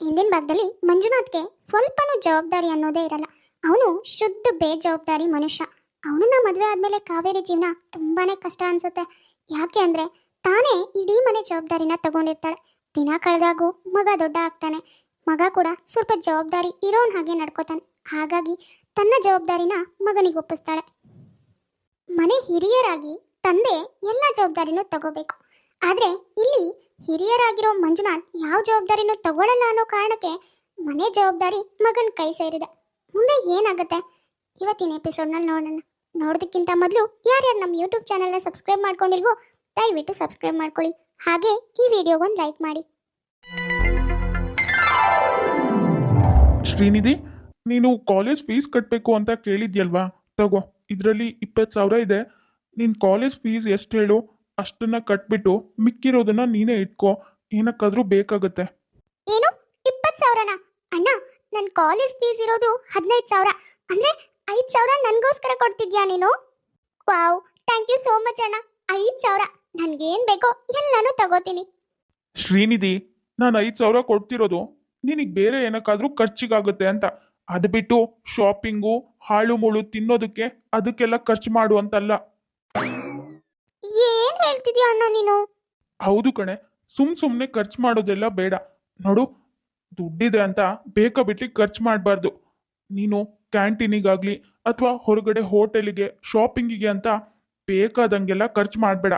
ಹಿಂದಿನ ಭಾಗದಲ್ಲಿ ಮಂಜುನಾಥ್ಗೆ ಸ್ವಲ್ಪನೂ ಜವಾಬ್ದಾರಿ ಅನ್ನೋದೇ ಇರಲ್ಲ. ಅವನು ಶುದ್ಧ ಬೇಜವಾಬ್ದಾರಿ ಮನುಷ್ಯ. ಅವನನ್ನ ಮದುವೆ ಆದ್ಮೇಲೆ ಕಾವೇರಿ ಜೀವನ ತುಂಬಾನೇ ಕಷ್ಟ ಅನ್ಸುತ್ತೆ. ಯಾಕೆ ಅಂದ್ರೆ ತಾನೇ ಇಡೀ ಮನೆ ಜವಾಬ್ದಾರಿನ ತಗೊಂಡಿರ್ತಾಳೆ. ದಿನ ಕಳೆದಾಗೂ ಮಗ ದೊಡ್ಡ ಆಗ್ತಾನೆ. ಮಗ ಕೂಡ ಸ್ವಲ್ಪ ಜವಾಬ್ದಾರಿ ಇರೋನ್ ಹಾಗೆ ನಡ್ಕೋತಾನೆ. ಹಾಗಾಗಿ ತನ್ನ ಜವಾಬ್ದಾರಿನ ಮಗನಿಗೆ ಒಪ್ಪಿಸ್ತಾಳೆ. ಮನೆ ಹಿರಿಯರಾಗಿ ತಂದೆ ಎಲ್ಲ ಜವಾಬ್ದಾರಿನೂ ತಗೋಬೇಕು. ಆದ್ರೆ ಇಲ್ಲಿ ಹಿರಿಯರಾಗಿರೋ ಮಂಜುನಾಥ್ ಯಾವ ಜವಾಬ್ದಾರಿನೂ ತಗೊಳ್ಳಲ್ಲ ಅನ್ನೋ ಕಾರಣಕ್ಕೆ ಮನೆ ಜವಾಬ್ದಾರಿ ಮಗನ ಕೈ ಸೇರಿದೆ. ಮುಂದೆ ಏನಾಗುತ್ತೆ ಇವತ್ತಿನ ಎಪಿಸೋಡ್ನಲ್ಲಿ ನೋಡೋಣ. ನೋಡೋದಕ್ಕಿಂತ ಮೊದಲು ಯಾರ್ಯಾರು ನಮ್ಮ ಯೂಟ್ಯೂಬ್ ಚಾನಲ್ನ ಸಬ್ಸ್ಕ್ರೈಬ್ ಮಾಡ್ಕೊಂಡಿಲ್ವೋ ದಯವಿಟ್ಟು ಸಬ್ಸ್ಕ್ರೈಬ್ ಮಾಡ್ಕೊಳ್ಳಿ. ಹಾಗೆ ಈ ವಿಡಿಯೋಗೊಂದು ಲೈಕ್ ಮಾಡಿ. ಶ್ರೀನಿಧಿ, ನೀನು ಕಾಲೇಜ್ ಫೀಸ್ ಕಟ್ಟಬೇಕು ಅಂತ ಕೇಳಿದ್ಯಲ್ವಾ? ತಗೋ, ಇದರಲ್ಲಿ 20,000 ಇದೆ. ನಿನ್ನ ಕಾಲೇಜ್ ಫೀಸ್ ಎಷ್ಟು ಹೇಳು ಅಷ್ಟನ್ನ ಕಟ್ಬಿಟ್ಟು ಮಿಕ್ಕಿರೋದನ್ನ ನೀನೇ ಇಟ್ಕೋ. ಏನಕ್ಕಾದ್ರೂ ಬೇಕಾಗುತ್ತೆ. ಏನು 20,000ನಾ? ಅಣ್ಣ, ನನ್ನ ಕಾಲೇಜ್ ಫೀಸ್ ಇರೋದು 15,000. ಅಂದ್ರೆ 5,000 ನನಗೋಸ್ಕರ ಕೊಡ್ತಿದ್ಯಾ ನೀನು? Wow, thank you so much ಅಣ್ಣ. 5,000 ನನ್ಗೇನ್ ಬೇಕೋ ಎಲ್ಲಾನು ತಗೋತೀನಿ. ಶ್ರೀನಿಧಿ, ನಾನು 5,000 ಕೊಡ್ತಿರೋದು ನಿನಗೆ ಬೇರೆ ಏನಕ್ಕಾದ್ರೂ ಖರ್ಚಿಗಾಗುತ್ತೆ ಅಂತ. ಅದು ಬಿಟ್ಟು ಶಾಪಿಂಗು, ಹಾಳು ಮುಳು ತಿನ್ನೋದಕ್ಕೆ ಅದಕ್ಕೆಲ್ಲ ಖರ್ಚು ಮಾಡು ಅಂತಲ್ಲ. ಏನ್ ಹೇಳ್ತಿದ್ಯಾ ಅಣ್ಣ ನೀನು? ಹೌದು ಕಣೆ, ಸುಮ್ಮನೆ ಖರ್ಚು ಮಾಡೋದೆಲ್ಲ ಬೇಡ. ನೋಡು, ದುಡ್ಡಿದೆ ಅಂತ ಬೇಕಾ ಬಿಟ್ಟು ಖರ್ಚು ಮಾಡಬಾರ್ದು. ನೀನು ಕ್ಯಾಂಟೀನಿಗಾಗಲಿ ಅಥವಾ ಹೊರಗಡೆ ಹೋಟೆಲಿಗೆ ಶಾಪಿಂಗಿಗೆ ಅಂತ ಬೇಕಾದಂಗೆಲ್ಲ ಖರ್ಚು ಮಾಡಬೇಡ.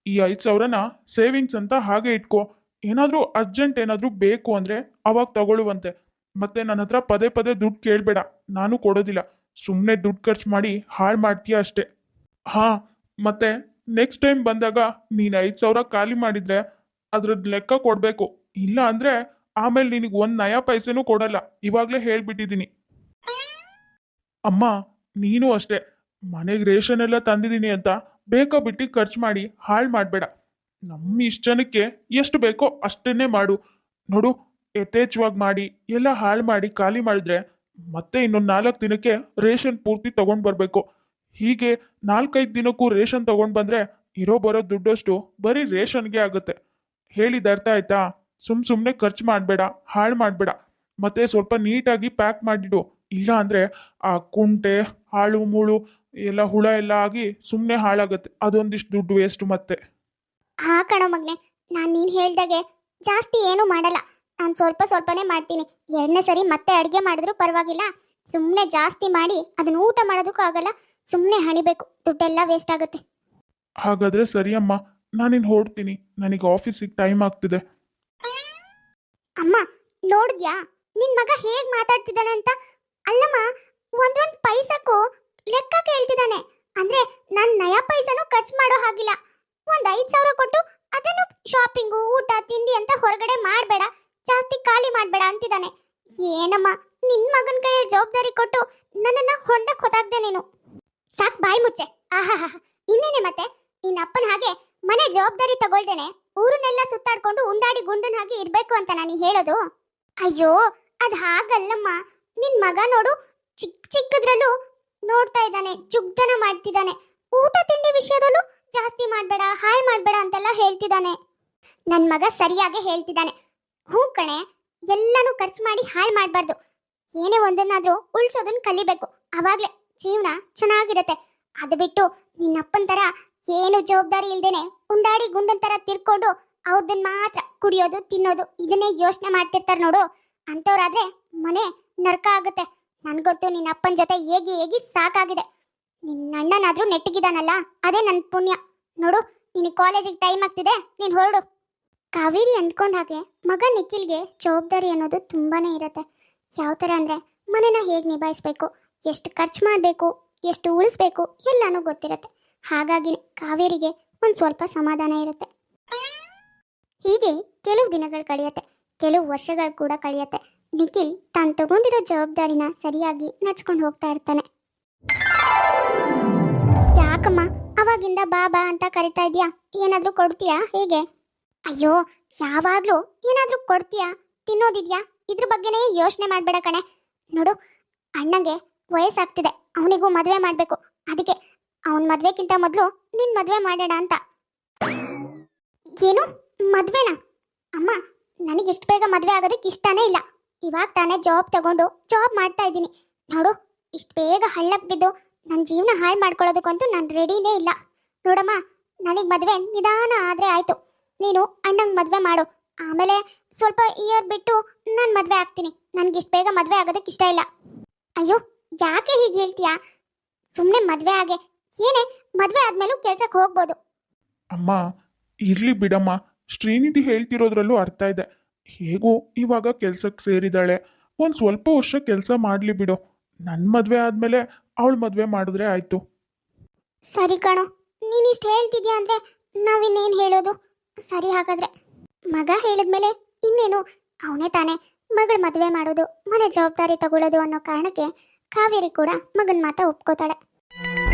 ಈ 5,000ನ ಸೇವಿಂಗ್ಸ್ ಅಂತ ಹಾಗೆ ಇಟ್ಕೋ. ಏನಾದರೂ ಅರ್ಜೆಂಟ್ ಏನಾದರೂ ಬೇಕು ಅಂದರೆ ಅವಾಗ ತಗೊಳ್ಳುವಂತೆ. ಮತ್ತೆ ನನ್ನ ಹತ್ರ ಪದೇ ಪದೇ ದುಡ್ಡು ಕೇಳಬೇಡ, ನಾನು ಕೊಡೋದಿಲ್ಲ. ಸುಮ್ಮನೆ ದುಡ್ಡು ಖರ್ಚು ಮಾಡಿ ಹಾಳು ಮಾಡ್ತೀಯ ಅಷ್ಟೇ. ಹಾಂ, ಮತ್ತೆ ನೆಕ್ಸ್ಟ್ ಟೈಮ್ ಬಂದಾಗ ನೀನು 5,000 ಖಾಲಿ ಮಾಡಿದರೆ ಅದ್ರದ್ದು ಲೆಕ್ಕ ಕೊಡಬೇಕು. ಇಲ್ಲ ಅಂದರೆ ಆಮೇಲೆ ನಿನಗೆ ಒಂದು ನಯಾ ಪೈಸೆನೂ ಕೊಡಲ್ಲ. ಇವಾಗಲೇ ಹೇಳ್ಬಿಟ್ಟಿದ್ದೀನಿ. ಅಮ್ಮ, ನೀನು ಅಷ್ಟೇ. ಮನೆಗೆ ರೇಷನ್ ಎಲ್ಲ ತಂದಿದ್ದೀನಿ ಅಂತ ಬೇಕಾ ಬಿಟ್ಟು ಖರ್ಚು ಮಾಡಿ ಹಾಳು ಮಾಡಬೇಡ. ನಮ್ಮ ಇಷ್ಟು ಜನಕ್ಕೆ ಎಷ್ಟು ಬೇಕೋ ಅಷ್ಟನ್ನೇ ಮಾಡು. ನೋಡು, ಯಥೇಚ್ಛವಾಗಿ ಮಾಡಿ ಎಲ್ಲ ಹಾಳು ಮಾಡಿ ಖಾಲಿ ಮಾಡಿದ್ರೆ ಮತ್ತೆ ಇನ್ನೊಂದು 4 ದಿನಕ್ಕೆ ರೇಷನ್ ಪೂರ್ತಿ ತಗೊಂಡು ಬರಬೇಕು. ಹೀಗೆ 4-5 ದಿನಕ್ಕೂ ರೇಷನ್ ತಗೊಂಡು ಬಂದರೆ ಇರೋ ಬರೋ ದುಡ್ಡಷ್ಟು ಬರೀ ರೇಷನ್ಗೆ ಆಗುತ್ತೆ. ಹೇಳಿದ ಅರ್ಥ ಆಯ್ತಾ? ಸುಮ್ಮನೆ ಖರ್ಚು ಮಾಡಬೇಡ, ಹಾಳು ಮಾಡಬೇಡ. ಮತ್ತೆ ಸ್ವಲ್ಪ ನೀಟಾಗಿ ಪ್ಯಾಕ್ ಮಾಡಿಡು. ಇಲ್ಲ ಅಂದರೆ ಆ ಕುಂಟೆ ಹಾಳು ಮೂಳು ಎಲ್ಲ ಹುಳ ಎಲ್ಲ ಆಗಿ ಸುಮ್ಮನೆ ಹಾಳಾಗುತ್ತೆ. ಅದೊಂದಿಷ್ಟು ದುಡ್ಡು ವೇಸ್ಟ್ ಮತ್ತೆ. ಹಾ ಕಣ ಮಗ್ನೆ, ನಾನು ನೀನು ಹೇಳ್ದಾಗೆ ಜಾಸ್ತಿ ಏನೂ ಮಾಡಲ್ಲ. ನಾನು ಸ್ವಲ್ಪ ಸ್ವಲ್ಪನೇ ಮಾಡ್ತೀನಿ. 2ನೇ ಸರಿ ಮತ್ತೆ ಅಡುಗೆ ಮಾಡಿದ್ರೂ ಪರವಾಗಿಲ್ಲ. ಸುಮ್ಮನೆ ಜಾಸ್ತಿ ಮಾಡಿ ಅದನ್ನ ಊಟ ಮಾಡೋದಕ್ಕೂ ಆಗಲ್ಲ. ಸುಮ್ಮನೆ ಹಣಿಬೇಕು, ದುಡ್ಡೆಲ್ಲ ವೇಸ್ಟ್ ಆಗುತ್ತೆ. ಹಾಗಾದ್ರೆ ಸರಿಯಮ್ಮ, ನಾನಿನ್ನು ಹೊರಡ್ತೀನಿ. ನನಗೆ ಆಫೀಸಿಗೆ ಟೈಮ್ ಆಗ್ತಿದೆ. ಅಮ್ಮ, ನೋಡಿದ್ಯಾ ನಿನ್ ಮಗ ಹೇಗ್ ಮಾತಾಡ್ತಿದ್ದಾನೆ ಅಂತ? ಅಲ್ಲಮ್ಮ, ಒಂದೊಂದ್ ಪೈಸಕ್ಕೂ ಲೆಕ್ಕ ಕೇಳ್ತಿದ್ದಾನೆ. ಅಂದ್ರೆ ನಾನ್ ನಯಾ ಪೈಸನೂ ಖರ್ಚು ಮಾಡೋ ಹಾಗಿಲ್ಲ. ಒಂದ್ 5,000 ಕೊಟ್ಟು ಅದನ್ನು ಶಾಪಿಂಗು, ಊಟ ತಿಂಡಿ ಅಂತ ಹೊರಗಡೆ ಮಾಡಬೇಡ, ಜಾಸ್ತಿ ಖಾಲಿ ಮಾಡಬೇಡ ಅಂತಿದ್ದಾನೆ. ಏನಮ್ಮ, ನಿನ್ ಮಗನ ಕೈಯಲ್ಲಿ ಜವಾಬ್ದಾರಿ ಕೊಟ್ಟು ನನ್ನನ್ನ ಹೊಂಡಕ್ಕೆ ಹೊತ್ತಾಗ್ದೆ ನೀನು. ಸಾಕ್, ಬಾಯಿ ಮುಚ್ಚೆ. ಆಹಾಹಾ, ಇನ್ನೇನೆ ಮತ್ತೆ ನಿನ್ನ ಅಪ್ಪನ ಹಾಗೆ ಮನೆ ಜವಾಬ್ದಾರಿ ತಗೊಳ್ದೇನೆ ಊರನ್ನೆಲ್ಲ ಸುತ್ತಾಡ್ಕೊಂಡು ಉಂಡಾಡಿ ಗುಂಡನ್ ಹಾಗೆ ಇರ್ಬೇಕು ಅಂತ ನಾನು ಹೇಳೋದು? ಅಯ್ಯೋ, ಅದ್ ಹಾಗಲ್ಲಮ್ಮ. ನಿನ್ ಮಗ ನೋಡು, ಚಿಕ್ಕದ್ರಲ್ಲೂ ನೋಡ್ತಾ ಇದ್ದಾನೆ, ಜುಗ್ದನ ಮಾಡ್ತಿದ್ದಾನೆ. ಊಟ ತಿಂಡಿ ವಿಷಯದಲ್ಲೂ ಜಾಸ್ತಿ ಮಾಡಬೇಡ, ಹಾಳು ಮಾಡಬೇಡ ಅಂತೆಲ್ಲ ಹೇಳ್ತಿದ್ದಾನೆ. ನನ್ನ ಮಗ ಸರಿಯಾಗಿ ಹೇಳ್ತಿದ್ದಾನೆ. ಹ್ಞೂ ಕಣೆ, ಎಲ್ಲನೂ ಖರ್ಚು ಮಾಡಿ ಹಾಳು ಮಾಡಬಾರ್ದು. ಏನೇ ಒಂದನ್ನಾದ್ರೂ ಉಳ್ಸೋದನ್ನ ಕಲಿಬೇಕು. ಅವಾಗ್ಲೇ ಜೀವನ ಚೆನ್ನಾಗಿರುತ್ತೆ. ಅದು ಬಿಟ್ಟು ನಿನ್ನಪ್ಪನ ತರ ಏನು ಜವಾಬ್ದಾರಿ ಇಲ್ದೇನೆ ಉಂಡಾಡಿ ಗುಂಡನ್ ತರ ತಿರ್ಕೊಂಡು ಅವ್ರದನ್ನ ಮಾತ್ರ ಕುಡಿಯೋದು, ತಿನ್ನೋದು ಇದನ್ನೇ ಯೋಚನೆ ಮಾಡ್ತಿರ್ತಾರೆ ನೋಡು. ಅಂಥವ್ರಾದ್ರೆ ಮನೆ ನರ್ಕ ಆಗುತ್ತೆ. ನನ್ಗೊತ್ತು, ನಿನ್ನ ಅಪ್ಪನ ಜೊತೆ ಹೇಗಿ ಹೇಗಿ ಸಾಕಾಗಿದೆ. ನಿನ್ನ ಅಣ್ಣನಾದ್ರೂ ನೆಟ್ಟಿಗಿದಾನಲ್ಲ, ಅದೇ ನನ್ನ ಪುಣ್ಯ. ನೋಡು, ನಿನಗೆ ಕಾಲೇಜಿಗೆ ಟೈಮ್ ಆಗ್ತಿದೆ, ನೀನು ಹೊರಡು. ಕಾವೇರಿ ಅಂದ್ಕೊಂಡ ಹಾಗೆ ಮಗ ನಿಖಿಲ್ಗೆ ಜವಾಬ್ದಾರಿ ಅನ್ನೋದು ತುಂಬಾನೇ ಇರುತ್ತೆ. ಯಾವ ಥರ ಅಂದರೆ ಮನೆನ ಹೇಗೆ ನಿಭಾಯಿಸ್ಬೇಕು, ಎಷ್ಟು ಖರ್ಚು ಮಾಡಬೇಕು, ಎಷ್ಟು ಉಳಿಸ್ಬೇಕು ಎಲ್ಲನೂ ಗೊತ್ತಿರುತ್ತೆ. ಹಾಗಾಗಿ ಕಾವೇರಿಗೆ ಒಂದು ಸ್ವಲ್ಪ ಸಮಾಧಾನ ಇರುತ್ತೆ. ಹೀಗೆ ಕೆಲವು ದಿನಗಳು ಕಳೆಯುತ್ತೆ, ಕೆಲವು ವರ್ಷಗಳು ಕೂಡ ಕಳೆಯುತ್ತೆ. ನಿಖಿಲ್ ತಾನು ತಗೊಂಡಿರೋ ಜವಾಬ್ದಾರಿನ ಸರಿಯಾಗಿ ನಡ್ಸ್ಕೊಂಡು ಹೋಗ್ತಾ ಇರ್ತಾನೆ. ಯಾಕಮ್ಮ ಅವಾಗಿಂದ ಬಾ ಬಾ ಅಂತ ಕರಿತಾ ಇದೀಯಾ? ಏನಾದ್ರೂ ಕೊಡ್ತೀಯಾ ಹೇಗೆ? ಅಯ್ಯೋ, ಯಾವಾಗ್ಲೂ ಏನಾದ್ರೂ ಕೊಡ್ತೀಯಾ? ತಿನ್ನೋದಿದ್ಯಾ? ಇದ್ರ ಬಗ್ಗೆನೇ ಯೋಚನೆ ಮಾಡ್ಬೇಡ ಕಣೆ. ನೋಡು, ಅಣ್ಣಂಗೆ ವಯಸ್ಸಾಗ್ತಿದೆ, ಅವನಿಗೂ ಮದುವೆ ಮಾಡಬೇಕು. ಅದಕ್ಕೆ ಅವನ ಮದುವೆಗಿಂತ ಮೊದಲು ನಿನ್ನ ಮದುವೆ ಮಾಡೋಣ ಅಂತ. ಏನು ಮದುವೆನಾ? ಅಮ್ಮ, ನನಗೆ ಇಷ್ಟು ಬೇಗ ಮದುವೆ ಆಗೋದಕ್ಕೆ ಇಷ್ಟನೇ ಇಲ್ಲ. ಇವಾಗ ತಾನೇ ಜಾಬ್ ತಗೊಂಡು ಜಾಬ್ ಮಾಡ್ತಾ ಇದ್ದೀನಿ. ನೋಡು, ಇಷ್ಟು ಬೇಗ ಹಳ್ಳಕ್ಕೆ ಬಿದ್ದು ನನ್ನ ಜೀವನ ಹಾಳು ಮಾಡ್ಕೊಳ್ಳೋದಕ್ಕಂತೂ ನಾನು ರೆಡಿನೇ ಇಲ್ಲ. ನೋಡಮ್ಮ, ನನಗೆ ಮದುವೆ ನಿಧಾನ ಆದರೆ ಆಯಿತು. ನೀನು ಅಣ್ಣಂಗೆ ಮದುವೆ ಮಾಡು, ಆಮೇಲೆ ಸ್ವಲ್ಪ ಇಯರ್ ಬಿಟ್ಟು ನಾನು ಮದುವೆ ಆಗ್ತೀನಿ. ನನಗೆ ಇಷ್ಟು ಬೇಗ ಮದುವೆ ಆಗೋದಕ್ಕೆ ಇಷ್ಟ ಇಲ್ಲ. ಅಯ್ಯೋ, ಯಾಕೆ ಹೀಗೆ ಹೇಳ್ತೀಯಾ? ಸುಮ್ಮನೆ ಮದುವೆ ಆಗೆ ಏನೇ, ಮದುವೆ ಆದ್ಮೇಲೂ ಕೆಲ್ಸಕ್ಕೆ ಹೋಗ್ಬೋದು. ಅಮ್ಮ ಇರ್ಲಿ ಬಿಡಮ್ಮ, ಶ್ರೀನಿಧಿ ಹೇಳ್ತಿರೋದ್ರಲ್ಲೂ ಅರ್ಥ ಇದೆ. ಹೇಗೂ ಇವಾಗ ಕೆಲ್ಸಕ್ಕೆ ಸೇರಿದಾಳೆ, ಒಂದು ಸ್ವಲ್ಪ ವರ್ಷ ಕೆಲಸ ಮಾಡಲಿ ಬಿಡು. ನನ್ನ ಮದುವೆ ಆದಮೇಲೆ ಅವಳ ಮದುವೆ ಮಾಡಿದ್ರೆ ಆಯಿತು. ಸರಿ ಕಣೋ, ನೀನಿಷ್ಟು ಹೇಳ್ತಿದ್ಯಾ ಅಂದರೆ ನಾವಿನ್ನೇನು ಹೇಳೋದು? ಸರಿ, ಹಾಗಾದ್ರೆ ಮಗ ಹೇಳಿದ್ಮೇಲೆ ಇನ್ನೇನು, ಅವನೇ ತಾನೇ ಮಗಳ ಮದುವೆ ಮಾಡೋದು, ಮನೆ ಜವಾಬ್ದಾರಿ ತಗೊಳ್ಳೋದು ಅನ್ನೋ ಕಾರಣಕ್ಕೆ ಕಾವೇರಿ ಕೂಡ ಮಗನ ಮಾತ ಒಪ್ಕೋತಾಳೆ.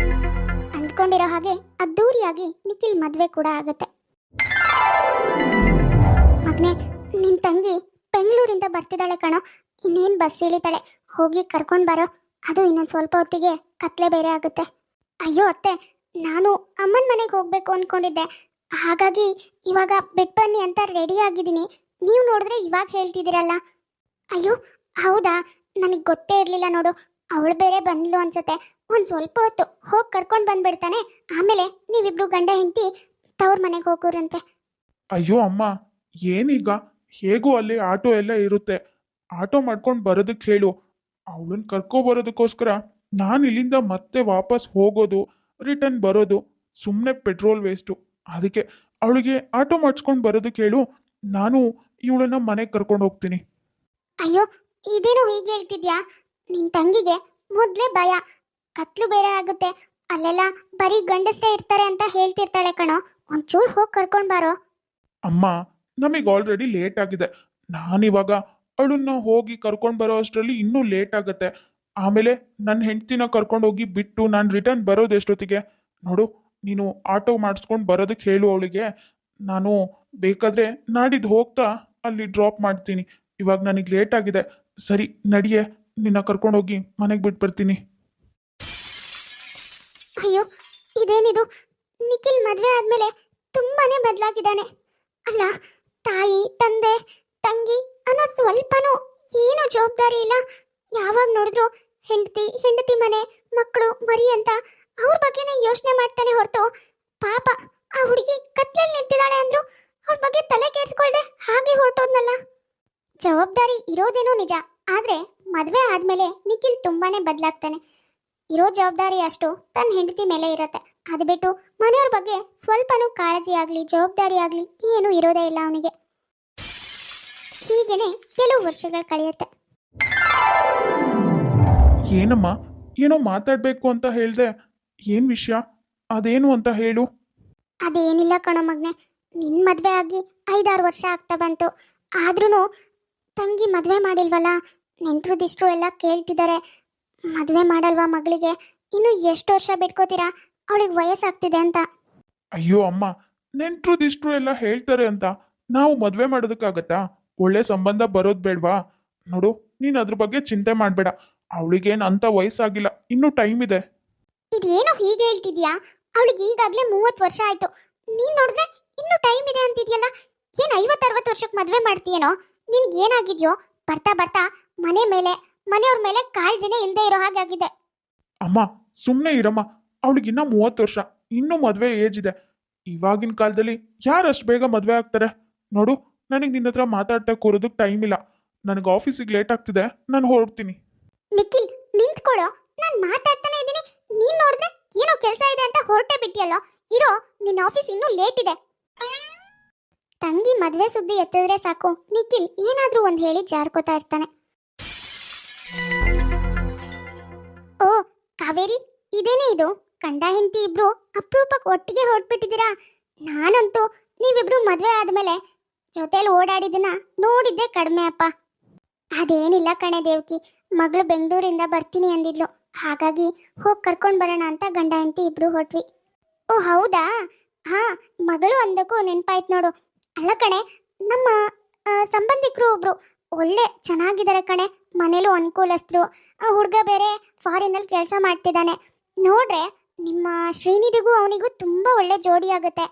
ಅಂದ್ಕೊಂಡಿರೋ ಹಾಗೆ ಅದ್ದೂರಿಯಾಗಿ ನಿಖಿಲ್ ಮದುವೆ ಕೂಡ ಆಗುತ್ತೆ. ಮಗನೇ, ನಿನ್ ತಂಗಿ ಬೆಂಗಳೂರಿಂದ ಬರ್ತಿದ್ದಾಳೆ ಕಣೋ. ಇನ್ನೇನು ಬಸ್ ಇಳಿತಾಳೆ, ಹೋಗಿ ಕರ್ಕೊಂಡು ಬರೋ. ಅದು ಇನ್ನೊಂದು ಸ್ವಲ್ಪ ಹೊತ್ತಿಗೆ ಕತ್ಲೆ ಬೇರೆ ಆಗುತ್ತೆ. ಅಯ್ಯೋ ಅತ್ತೆ, ನಾನು ಅಮ್ಮನ ಮನೆಗೆ ಹೋಗ್ಬೇಕು ಅನ್ಕೊಂಡಿದ್ದೆ, ಹಾಗಾಗಿ ಇವಾಗ ಬಿಟ್ಟು ಬನ್ನಿ ಅಂತ ರೆಡಿ ಆಗಿದ್ದೀನಿ. ನೀವು ನೋಡಿದ್ರೆ ಇವಾಗ ಹೇಳ್ತಿದ್ದೀರಲ್ಲ. ಅಯ್ಯೋ ಹೌದಾ, ನನಗೆ ಗೊತ್ತೇ ಇರಲಿಲ್ಲ ನೋಡು. ಅವಳು ಬೇರೆ ಬಂದ್ಲು ಅನ್ಸುತ್ತೆ. ಒಂದು ಸ್ವಲ್ಪ ಹೊತ್ತು ಹೋಗಿ ಕರ್ಕೊಂಡು ಬಂದ್ಬಿಡ್ತಾನೆ, ಆಮೇಲೆ ನೀವಿಬ್ರು ಗಂಡ ಹೆಂಡತಿ ತವ್ರ ಮನೆಗೆ ಹೋಗೋರಂತೆ. ಅಯ್ಯೋ ಅಮ್ಮ, ಏನೀಗ? ಹೇಗೂ ಅಲ್ಲಿ ಆಟೋ ಎಲ್ಲ ಇರುತ್ತೆ, ಆಟೋ ಮಾಡ್ಕೊಂಡು ಬರೋದಕ್ಕೆ ಹೇಳು. ಅವಳನ್ನ ಕರ್ಕೊಬರೋದಕ್ಕೋಸ್ಕರ ನಾನು ಇಲ್ಲಿಂದ ಮತ್ತೆ ವಾಪಸ್ ಹೋಗೋದು, ರಿಟರ್ನ್ ಬರೋದು ಸುಮ್ಮನೆ ಪೆಟ್ರೋಲ್ ವೇಸ್ಟು. ಅದಕ್ಕೆ ಅವಳಿಗೆ ಆಟೋ ಮಾಡಿಸ್ಕೊಂಡು ಬರೋದಕ್ಕೆ ಹೇಳು, ನಾನು ಇವಳನ್ನ ಮನೆಗೆ ಕರ್ಕೊಂಡು ಹೋಗ್ತೀನಿ. ಅಯ್ಯೋ, ಇದೇನು ಹೀಗೆ ಹೇಳ್ತಿದ್ಯಾ? ನಿನ್ ತಂಗಿಗೆ ಮೊದಲೇ ಭಯ, ಕತ್ಲು ಬೇರೆ ಆಗುತ್ತೆ, ಅಲ್ಲೆಲ್ಲ ಬರೀ ಗಂಡಸರೇ ಇರ್ತಾರೆ ಅಂತ ಹೇಳ್ತಿರ್ತಾಳೆ ಕಣೋ. ಒಂಚೂರು ಹೋಗಿ ಕರ್ಕೊಂಡು ಬಾರೋ. ಅಮ್ಮ, ನಮಗೆ ಆಲ್ರೆಡಿ ಲೇಟ್ ಆಗಿದೆ. ನಾನಿವಾಗ ಅವಳನ್ನ ಹೋಗಿ ಕರ್ಕೊಂಡು ಬರೋ ಅಷ್ಟರಲ್ಲಿ ಇನ್ನೂ ಲೇಟ್ ಆಗುತ್ತೆ. ಆಮೇಲೆ ನನ್ನ ಹೆಂಡ್ತಿನ ಕರ್ಕೊಂಡು ಹೋಗಿ ಬಿಟ್ಟು ನಾನು ರಿಟರ್ನ್ ಬರೋದು ಎಷ್ಟೊತ್ತಿಗೆ? ನೋಡು, ನೀನು ಆಟೋ ಮಾಡಿಸ್ಕೊಂಡು ಬರೋದಕ್ಕೆ ಹೇಳು ಅವಳಿಗೆ. ನಾನು ಬೇಕಾದರೆ ನಾಡಿದ್ದು ಹೋಗ್ತಾ ಅಲ್ಲಿ ಡ್ರಾಪ್ ಮಾಡ್ತೀನಿ. ಇವಾಗ ನನಗೆ ಲೇಟ್ ಆಗಿದೆ. ಸರಿ ನಡಿಯೇ, ನಿನ್ನ ಕರ್ಕೊಂಡು ಹೋಗಿ ಮನೆಗೆ ಬಿಟ್ಟು ಬರ್ತೀನಿ. ಅಯ್ಯೋ, ಇದೇನಿದು? ನಿಖಿಲ್ ಮದುವೆ ಆದ್ಮೇಲೆ ತುಂಬಾನೇ ಬದಲಾಗಿದ್ದಾನೆ. ಅಲ್ಲ, ತಾಯಿ ತಂದೆ ತಂಗಿ ಅನ್ನೋ ಸ್ವಲ್ಪನೂ ಏನೂ ಜವಾಬ್ದಾರಿ ಇಲ್ಲ. ಯಾವಾಗ ನೋಡಿದ್ರು ಹೆಂಡತಿ ಮನೆ ಮಕ್ಕಳು ಮರಿ ಅಂತ ಅವ್ರ ಬಗ್ಗೆನೇ ಯೋಚನೆ ಮಾಡ್ತಾನೆ ಹೊರತು, ಪಾಪ ಆ ಹುಡುಗಿ ಕತ್ಲಲ್ಲಿ ನಿಂತಿದ್ದಾಳೆ ಅಂದ್ರು ಅವ್ರ ಬಗ್ಗೆ ತಲೆ ಕೆಡಿಸ್ಕೊಳ್ದೆ ಹಾಗೆ ಹೊರಟೋದ್ನಲ್ಲ. ಜವಾಬ್ದಾರಿ ಇರೋದೇನೋ ನಿಜ, ಆದ್ರೆ ಮದುವೆ ಆದ್ಮೇಲೆ ನಿಖಿಲ್ ತುಂಬಾನೇ ಬದಲಾಗ್ತಾನೆ. ಇರೋ ಜವಾಬ್ದಾರಿ ಅಷ್ಟು ತನ್ನ ಹೆಂಡತಿ ಮೇಲೆ ಇರತ್ತೆ. ಅದು ಬಿಟ್ಟು ಮನೆಯವ್ರ ಬಗ್ಗೆ ಸ್ವಲ್ಪನೂ ಕಾಳಜಿ ಆಗ್ಲಿ ಜವಾಬ್ದಾರಿ ಆಗ್ಲಿ ಏನೂ ಇರೋದೇ ಇಲ್ಲ ಅವನಿಗೆ. ಹೀಗೇನೆ ಕೆಲವು ವರ್ಷಗಳು ಕಳೆಯುತ್ತೆ. ಏನಮ್ಮ, ಏನೋ ಮಾತಾಡಬೇಕು ಅಂತ ಹೇಳ್ದೆ, ಏನು ವಿಷಯ? ಅದೇನು ಅಂತ ಹೇಳು. ಅದೇನಿಲ್ಲ ಕಣೋ ಮಗ್ನೆ, ನಿನ್ ಮದ್ವೆ ಆಗಿ 5-6 ವರ್ಷ ಆಗ್ತಾ ಬಂತು. ಆದ್ರೂ ತಂಗಿ ಮದ್ವೆ ಮಾಡಿಲ್ವಲ್ಲ. ನೆಂಟ್ರು ದಿಷ್ಟ್ರು ಎಲ್ಲ ಕೇಳ್ತಿದ್ದಾರೆ, ಮದ್ವೆ ಮಾಡಲ್ವಾ ಮಗಳಿಗೆ? ಇನ್ನು ಎಷ್ಟು ವರ್ಷ ಬಿಟ್ಕೋತೀರಾ? ಅವಳಿಗೆ ವಯಸ್ಸಾಗ್ತಿದೆ ಅಂತ. ಅಯ್ಯೋ ಅಮ್ಮ, ನೆಂಟ್ರು ದಿಷ್ಟ್ರು ಎಲ್ಲ ಹೇಳ್ತಾರೆ ಅಂತ ನಾವು ಮದುವೆ ಮಾಡೋದಕ್ಕಾಗತ್ತಾ? ಒಳ್ಳೆ ಸಂಬಂಧ ಬರೋದು ಬೇಡವಾ? ನೋಡು, ನೀನು ಅದ್ರ ಬಗ್ಗೆ ಚಿಂತೆ ಮಾಡಬೇಡ. ಅವಳಿಗೇನು ಅಂತ ವಯಸ್ಸಾಗಿಲ್ಲ, ಇನ್ನೂ ಟೈಮ್ ಇದೆ. ಇದೇನು ಹೀಗೆ ಹೇಳ್ತಿದ್ಯಾ? ಅವಳಿಗೆ ಈಗಾಗಲೇ 30 ವರ್ಷ ಆಯ್ತು. ನೀನ್ ನೋಡಿದ್ರೆ ಇನ್ನೂ ಟೈಮ್ ಇದೆ ಅಂತಿದ್ಯಲ್ಲ. ಏನ್ 50-60 ವರ್ಷಕ್ಕೆ ಮದ್ವೆ ಮಾಡ್ತೀಯೇನೋ? ನಿನ್ಗೆ ಏನಾಗಿದ್ಯೋ? ಬರ್ತಾ ಬರ್ತಾ ಮನೆಯವ್ರ ಮೇಲೆ ಕಾಳಜಿನೇ ಇಲ್ಲದೆ ಇರೋ ಹಾಗೆ ಆಗಿದೆ. ಅಮ್ಮ ಸುಮ್ಮನೆ ಇರಮ್ಮ, ಅವಳಿಗಿನ್ನ 30 ವರ್ಷ, ಇನ್ನೂ ಮದುವೆ ಏಜ್ ಇದೆ. ಇವಾಗಿನ ಕಾಲದಲ್ಲಿ ಯಾರು ಅಷ್ಟು ಬೇಗ ಮದುವೆ ಆಗ್ತಾರೆ? ನೋಡು, ನನಗೆ ನಿನ್ನ ಹತ್ರ ಮಾತಾಡ್ತಾ ಕೂರೋದಕ್ಕೆ ಟೈಮ್ ಇಲ್ಲ. ನನಗೆ ಆಫೀಸಿಗೆ ಲೇಟ್ ಆಗ್ತಿದೆ, ನಾನು ಹೊರಡ್ತೀನಿ. ನಿಖಿಲ್, ನಿಂತ್ಕೊಳ್ಳೋ, ನಾನು ಮಾತಾಡ್ತಾನೆ ಇದ್ದೀನಿ. ನೀನ್ ನೋಡಿದ್ರೆ ಏನೋ ಕೆಲಸ ಇದೆ ಅಂತ ಹೊರಟೆ ಬಿಟ್ಟಿಯಲ್ಲೋ. ಇರೋ, ನಿನ್ನ ಆಫೀಸ್ ಇನ್ನೂ ಲೇಟ್ ಇದೆ. ತಂಗಿ ಮದ್ವೆ ಸುದ್ದಿ ಎತ್ತಿದ್ರೆ ಸಾಕು, ನಿಖಿಲ್ ಏನಾದ್ರೂ ಒಂದ್ ಹೇಳಿ ಜಾರ್ಕೋತಾ ಇರ್ತಾನೆ. ಓ ಕಾವೇರಿ, ಇದೇನೇ ಇದು? ಗಂಡ ಹೆಂಡತಿ ಇಬ್ರು ಅಪರೂಪಕ್ಕೆ ಒಟ್ಟಿಗೆ ಹೊರಟ್ಬಿಟ್ಟಿದ್ದೀರಾ. ನಾನಂತೂ ನೀವಿಬ್ರು ಮದ್ವೆ ಆದ್ಮೇಲೆ ಜೊತೆಲಿ ಓಡಾಡಿದನ್ನ ನೋಡಿದ್ದೆ ಕಡಿಮೆ ಅಪ್ಪ. ಅದೇನಿಲ್ಲ ಕಣೆ ದೇವ್ಕಿ, ಮಗಳು ಬೆಂಗಳೂರಿಂದ ಬರ್ತೀನಿ ಅಂದಿದ್ಲು, ಹಾಗಾಗಿ ಹೋಗಿ ಕರ್ಕೊಂಡು ಬರೋಣ ಅಂತ ಗಂಡ ಹೆಂಡತಿ ಇಬ್ರು ಹೊರಟ್ವಿ. ಓ ಹೌದಾ? ಹಾ, ಮಗಳು ಅಂದಕ್ಕೂ ನೆನ್ಪಾಯ್ತು ನೋಡು. ಅಲ್ಲ ಕಣೆ, ನಮ್ಮ ಸಂಬಂಧಿಕರು ಒಬ್ರು ಒಳ್ಳೆ ಚೆನ್ನಾಗಿದ್ದಾರೆ ಕಣೆ, ಮನೇಲೂ ಅನುಕೂಲಸ್ಥರು. ಆ ಹುಡುಗ ಬೇರೆ ಫಾರಿನಲ್ಲಿ ಕೆಲಸ ಮಾಡ್ತಿದ್ದಾನೆ. ನೋಡ್ರೆ ನಿಮ್ಮ ಶ್ರೀನಿಧಿಗೂ ಅವನಿಗೂ ತುಂಬ ಒಳ್ಳೆ ಜೋಡಿ ಆಗುತ್ತೆ.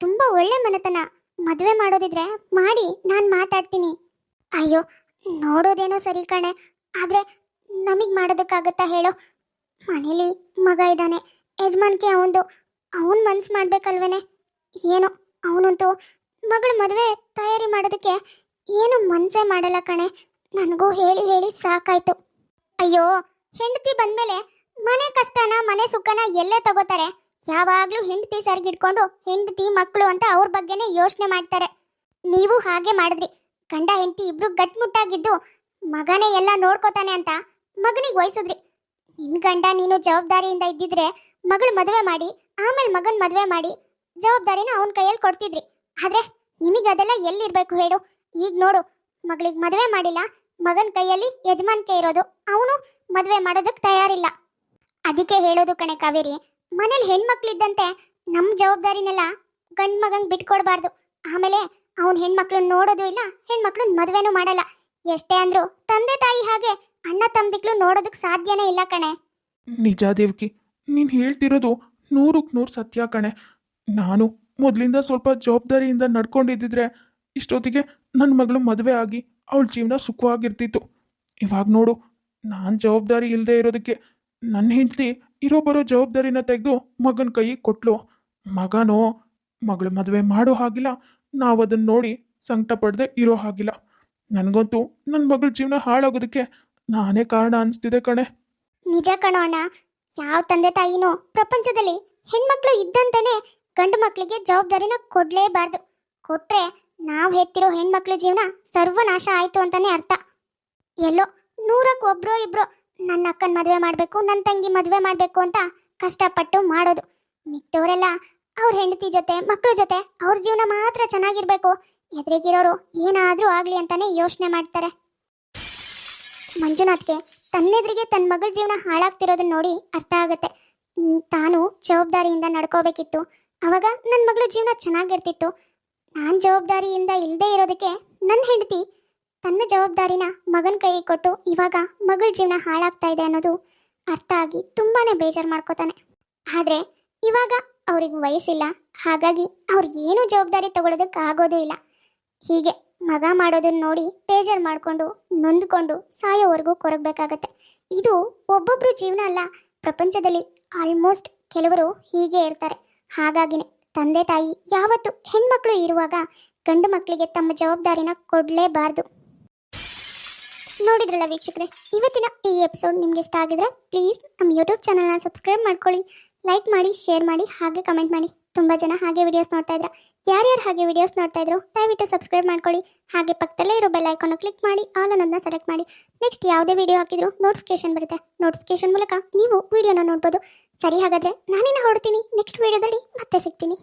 ತುಂಬ ಒಳ್ಳೆ ಮನೆತನ, ಮದುವೆ ಮಾಡೋದಿದ್ರೆ ಮಾಡಿ, ನಾನು ಮಾತಾಡ್ತೀನಿ. ಅಯ್ಯೋ, ನೋಡೋದೇನೋ ಸರಿ ಕಣೆ, ಆದರೆ ನಮಗೆ ಮಾಡೋದಕ್ಕಾಗತ್ತಾ ಹೇಳೋ? ಮನೇಲಿ ಮಗ ಇದ್ದಾನೆ, ಯಜಮಾನ್ಕೆ ಅವನ ಮನ್ಸು ಮಾಡ್ಬೇಕಲ್ವೇನೆ? ಏನೋ ಅವನಂತೂ ಮಗಳ ಮದುವೆ ತಯಾರಿ ಮಾಡೋದಕ್ಕೆ ಏನು ಮನ್ಸೇ ಮಾಡಲ್ಲ ಕಣೆ. ನನಗೂ ಹೇಳಿ ಹೇಳಿ ಸಾಕಾಯ್ತು. ಅಯ್ಯೋ, ಹೆಂಡತಿ ಬಂದ್ಮೇಲೆ ಮನೆ ಕಷ್ಟನ ಮನೆ ಸುಖನ ಎಲ್ಲೇ ತಗೋತಾರೆ? ಯಾವಾಗ್ಲೂ ಹೆಂಡತಿ ಸರಿಗಿಟ್ಕೊಂಡು ಹೆಂಡತಿ ಮಕ್ಕಳು ಅಂತ ಅವ್ರ ಬಗ್ಗೆನೇ ಯೋಚನೆ ಮಾಡ್ತಾರೆ. ನೀವು ಹಾಗೆ ಮಾಡಿದ್ರಿ. ಗಂಡ ಹೆಂಡತಿ ಇಬ್ರು ಗಟ್ಮುಟ್ಟಾಗಿದ್ದು ಮಗನೇ ಎಲ್ಲ ನೋಡ್ಕೋತಾನೆ ಅಂತ ಮಗನಿಗೆ ವಹಿಸಿದ್ರಿ. ನಿನ್ ಗಂಡ ನೀನು ಜವಾಬ್ದಾರಿಯಿಂದ ಇದ್ದಿದ್ರೆ ಮಗಳ ಮದುವೆ ಮಾಡಿ ಆಮೇಲೆ ಮಗನ್ ಮದುವೆ ಮಾಡಿ ಜವಾಬ್ದಾರಿನ ಅವನ ಕೈಯಲ್ಲಿ ಕೊಡ್ತಿದ್ರಿ. ಆದ್ರೆ ನಿಮಗೆ ಅದೆಲ್ಲ ಎಲ್ಲಿರ್ಬೇಕು ಹೇಳು? ಈಗ ನೋಡು, ಮಗಳಿಗೆ ಮದುವೆ ಮಾಡಿಲ್ಲ, ಮಗನ ಕೈಯಲ್ಲಿ ಯಜಮಾನ್ಕೆ ಇರೋದು, ಅವನು ಮದುವೆ ಮಾಡೋದಕ್ಕೆ ತಯಾರಿಲ್ಲ. ಅದಕ್ಕೆ ಹೇಳೋದು ಕಣೆ ಕಾವೇರಿ, ಮನೇಲಿ ಹೆಣ್ಮಕ್ಳಿದ್ದಂತೆ ನಮ್ಮ ಜವಾಬ್ದಾರಿನೆಲ್ಲ ಗಂಡು ಮಗಂಗೆ ಬಿಟ್ಕೊಡ್ಬಾರ್ದು. ಆಮೇಲೆ ಅವನ ಹೆಣ್ಮಕ್ಳನ್ನ ನೋಡೋದು ಇಲ್ಲ, ಹೆಣ್ಮಕ್ಳನ್ನ ಮದುವೆನೂ ಮಾಡಲ್ಲ. ಎಷ್ಟೇ ಅಂದ್ರು ತಂದೆ ತಾಯಿ ಹಾಗೆ ಅಣ್ಣ ತಮ್ಮದಿಕ್ಳು ನೋಡೋದಕ್ಕೆ ಸಾಧ್ಯನೇ ಇಲ್ಲ ಕಣೆ. ನಿಜ ದೇವ್ಕಿ, ನೀನು ಹೇಳ್ತಿರೋದು 100ಕ್ಕೆ 100 ಸತ್ಯ ಕಣೆ. ನಾನು ಮೊದಲಿಂದ ಸ್ವಲ್ಪ ಜವಾಬ್ದಾರಿಯಿಂದ ನಡ್ಕೊಂಡಿದ್ದಿದ್ರೆ ಇಷ್ಟೊತ್ತಿಗೆ ನನ್ನ ಮಗಳು ಮದುವೆ ಆಗಿ ಅವಳ ಜೀವನ ಸುಖವಾಗಿರ್ತಿತ್ತು. ಇವಾಗ ನೋಡು, ನಾನು ಜವಾಬ್ದಾರಿ ಇಲ್ಲದೆ ಇರೋದಕ್ಕೆ ನನ್ನ ಹೆಂಡತಿ ಇರೋ ಬರೋ ಜವಾಬ್ದಾರಿನ ತೆಗೆದು ಮಗನ ಕೈಗೆ ಕೊಟ್ಲು. ಮಗನೋ ಮಗಳ ಮದುವೆ ಮಾಡೋ ಹಾಗಿಲ್ಲ, ನಾವು ಅದನ್ನು ನೋಡಿ ಸಂಕಟ ಪಡದೆ ಇರೋ ಹಾಗಿಲ್ಲ. ನನಗಂತೂ ನನ್ನ ಮಗಳ ಜೀವನ ಹಾಳಾಗೋದಕ್ಕೆ ನಾನೇ ಕಾರಣ ಅನಿಸ್ತಿದೆ ಕಣೆ. ನಿಜ ಕಣೋ ಅಣ್ಣ, ಯಾವ ತಂದೆ ತಾಯಿನೂ ಪ್ರಪಂಚದಲ್ಲಿ ಹೆಣ್ಮಕ್ಳು ಇದ್ದಂತೆಯೇ ಗಂಡು ಮಕ್ಕಳಿಗೆ ಜವಾಬ್ದಾರಿನ ಕೊಡಲೇಬಾರ್ದು. ಕೊಟ್ರೆ ನಾವು ಹೆತ್ತಿರೋ ಹೆಣ್ಮಕ್ಳ ಜೀವನ ಸರ್ವನಾಶ ಆಯಿತು ಅಂತಾನೆ ಅರ್ಥ. ಎಲ್ಲೋ 100ಕ್ಕೆ ಒಬ್ರೋ ಇಬ್ರೋ ನನ್ನ ಅಕ್ಕನ ಮದುವೆ ಮಾಡಬೇಕು, ನನ್ನ ತಂಗಿ ಮದುವೆ ಮಾಡಬೇಕು ಅಂತ ಕಷ್ಟಪಟ್ಟು ಮಾಡೋದು. ಮಿಕ್ಕವರೆಲ್ಲ ಅವ್ರ ಹೆಂಡತಿ ಜೊತೆ ಮಕ್ಕಳ ಜೊತೆ ಅವ್ರ ಜೀವನ ಮಾತ್ರ ಚೆನ್ನಾಗಿರ್ಬೇಕು, ಎದುರಿಗಿರೋರು ಏನಾದರೂ ಆಗಲಿ ಅಂತಾನೆ ಯೋಚನೆ ಮಾಡ್ತಾರೆ. ಮಂಜುನಾಥ್ಗೆ ತನ್ನೆದುರಿಗೆ ತನ್ನ ಮಗಳ ಜೀವನ ಹಾಳಾಗ್ತಿರೋದನ್ನ ನೋಡಿ ಅರ್ಥ ಆಗುತ್ತೆ. ತಾನು ಜವಾಬ್ದಾರಿಯಿಂದ ನಡ್ಕೋಬೇಕಿತ್ತು, ಅವಾಗ ನನ್ನ ಮಗಳ ಜೀವನ ಚೆನ್ನಾಗಿರ್ತಿತ್ತು. ನಾನು ಜವಾಬ್ದಾರಿಯಿಂದ ಇಲ್ಲದೆ ಇರೋದಕ್ಕೆ ನನ್ನ ಹೆಂಡತಿ ತನ್ನ ಜವಾಬ್ದಾರಿನ ಮಗನ ಕೈಗೆ ಕೊಟ್ಟು ಇವಾಗ ಮಗಳ ಜೀವನ ಹಾಳಾಗ್ತಾ ಇದೆ ಅನ್ನೋದು ಅರ್ಥ ಆಗಿ ತುಂಬಾ ಬೇಜಾರು ಮಾಡ್ಕೋತಾನೆ. ಆದರೆ ಇವಾಗ ಅವ್ರಿಗೆ ವಯಸ್ಸಿಲ್ಲ, ಹಾಗಾಗಿ ಅವ್ರಿಗೆ ಏನೂ ಜವಾಬ್ದಾರಿ ತಗೊಳ್ಳೋದಕ್ಕೆ ಆಗೋದು ಇಲ್ಲ. ಹೀಗೆ ಮಗ ಮಾಡೋದನ್ನ ನೋಡಿ ಬೇಜಾರು ಮಾಡಿಕೊಂಡು ನೊಂದ್ಕೊಂಡು ಸಾಯೋವರೆಗೂ ಕೊರಗಬೇಕಾಗತ್ತೆ. ಇದು ಒಬ್ಬೊಬ್ಬರು ಜೀವನ ಅಲ್ಲ, ಪ್ರಪಂಚದಲ್ಲಿ ಆಲ್ಮೋಸ್ಟ್ ಕೆಲವರು ಹೀಗೆ ಇರ್ತಾರೆ. ಹಾಗಾಗಿನೇ ತಂದೆ ತಾಯಿ ಯಾವತ್ತು ಹೆಣ್ಮಕ್ಳು ಇರುವಾಗ ಗಂಡು ಮಕ್ಕಳಿಗೆ ತಮ್ಮ ಜವಾಬ್ದಾರಿನ ಕೊಡಲೇಬಾರ್ದು. ನೋಡಿದ್ರಲ್ಲ ವೀಕ್ಷಕರೇ, ಇವತ್ತಿನ ಈ ಎಪಿಸೋಡ್ ನಿಮ್ಗೆ ಇಷ್ಟ ಆಗಿದ್ರೆ ಪ್ಲೀಸ್ ನಮ್ಮ ಯೂಟ್ಯೂಬ್ ಚಾನಲ್ನ ಸಬ್ಸ್ಕ್ರೈಬ್ ಮಾಡ್ಕೊಳ್ಳಿ, ಲೈಕ್ ಮಾಡಿ, ಶೇರ್ ಮಾಡಿ, ಹಾಗೆ ಕಮೆಂಟ್ ಮಾಡಿ. ತುಂಬ ಜನ ಹಾಗೆ ವಿಡಿಯೋಸ್ ನೋಡ್ತಾ ಇದ್ರ, ಯಾರ್ಯಾರು ಹಾಗೆ ವಿಡಿಯೋಸ್ ನೋಡ್ತಾ ಇದ್ರು ದಯವಿಟ್ಟು ಸಬ್ಸ್ಕ್ರೈಬ್ ಮಾಡ್ಕೊಳ್ಳಿ. ಹಾಗೆ ಪಕ್ಕದಲ್ಲೇ ಇರೋ ಬೆಲ್ ಐಕಾನ್ ಕ್ಲಿಕ್ ಮಾಡಿ ಆಲ್ ಅನ್ನೋದನ್ನ ಸೆಲೆಕ್ಟ್ ಮಾಡಿ. ನೆಕ್ಸ್ಟ್ ಯಾವುದೇ ವಿಡಿಯೋ ಹಾಕಿದ್ರು ನೋಟಿಫಿಕೇಶನ್ ಬರುತ್ತೆ. ನೋಟಿಫಿಕೇಶನ್ ಮೂಲಕ ನೀವು ವಿಡಿಯೋನ ನೋಡ್ಬೋದು. ಸರಿ, ಹಾಗಾದರೆ ನಾನೇನು ಹೊರಡ್ತೀನಿ, ನೆಕ್ಸ್ಟ್ ವಿಡಿಯೋದಲ್ಲಿ ಮತ್ತೆ ಸಿಗ್ತೀನಿ.